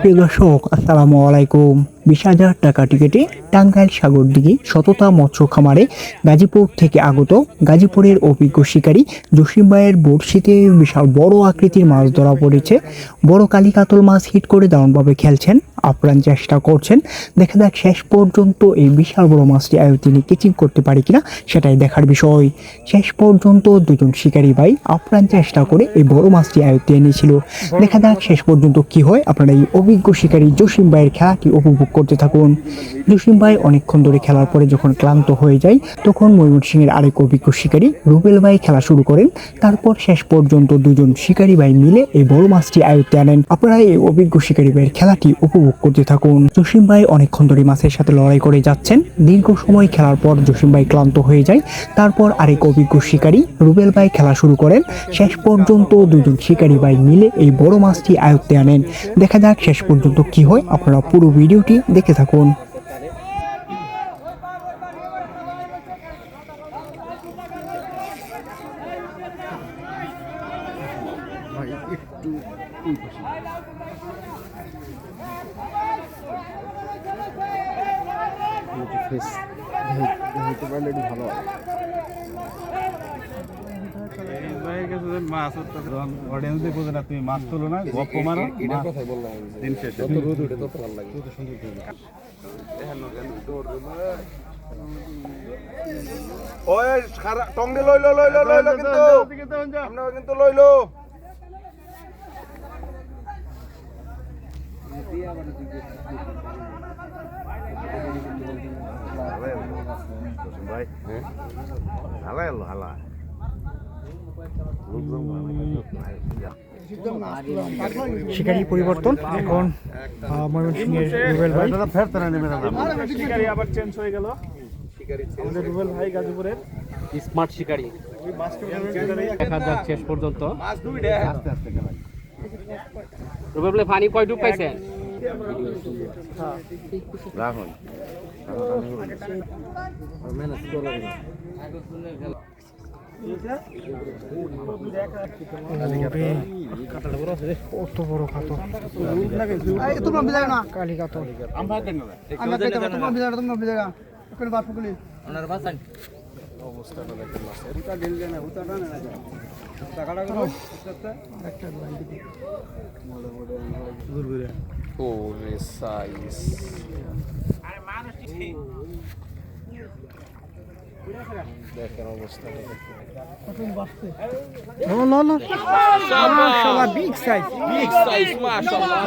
প্রিয় দর্শক, আসসালামু আলাইকুম। 20,000 টাকা টিকিটে টাঙ্গাইল সাগরদিঘি সততা মৎস্য খামারে গাজীপুর থেকে আগত গাজীপুরের অভিজ্ঞ শিকারী জসিম ভাইয়ের বড়শিতে বিশাল বড় আকৃতির মাছ ধরা পড়েছে। বড় কালী কাতল মাছ হিট করে দারুণভাবে খেলছেন, আপ্রাণ চেষ্টা করছেন। দেখা যাক শেষ পর্যন্ত এই বিশাল বড় মাছটি তিনি কেচিং করতে পারে কিনা, সেটাই দেখার বিষয়। শেষ পর্যন্ত দুজন শিকারী ভাই আপ্রাণ চেষ্টা করে এই বড় মাছটি আয়ত্তে এনেছিল। দেখা যাক শেষ পর্যন্ত কি হয়। আপনারা এই অভিজ্ঞ শিকারী জসিম ভাইয়ের খেলাটি উপভোগ করতে থাকুন। জসিম ভাই অনেকক্ষণ ধরে খেলার পরে যখন ক্লান্ত হয়ে যায়, তখন ময়মনসিংহের আরেক অভিজ্ঞ শিকারী রুবেল ভাই খেলা শুরু করেন। তারপর শেষ পর্যন্ত দুজন শিকারী ভাই মিলে এই বড় মাছটি আয়ত্তে আনেন। আপনারা এই অভিজ্ঞ শিকারী ভাইয়ের খেলাটি উপভোগ করতে থাকুন। জসিম ভাই অনেকক্ষণ ধরে মাছের সাথে লড়াই করে যাচ্ছেন। দীর্ঘ সময় খেলার পর জসিম ভাই ক্লান্ত হয়ে যায়। তারপর আরেক অভিজ্ঞ শিকারী রুবেল ভাই খেলা শুরু করেন। শেষ পর্যন্ত দুজন শিকারী ভাই মিলে এই বড় মাছটি আয়ত্তে আনেন। দেখা যাক শেষ পর্যন্ত কি হয়। আপনারা পুরো ভিডিওটি দেখে থাকুন। তুমি মাছ তোলো না, গপ্প মারো। দিন শেষে টঙ্গে লইলো কিন্তু লইলো। ভাই হালা এলো হালা শিকারী পরিবর্তন, এখন ময়মনসিংহের রুবেল ভাই শিকারী আবার চেঞ্জ হয়ে গেল। আমাদের রুবেল ভাই গাজীপুরের স্মার্ট শিকারী দেখা যাক শেষ পর্যন্ত। রুবেল ভাই পানি কয় ডুব পাইছেন? রাখুন কত বড় কাতল, কালী কাতল। অবস্থাটা দেখেন ওরে সাইজ দেখেন অবস্থাটা মাশাআল্লাহ, বিগ সাইজ, মাশাআল্লাহ।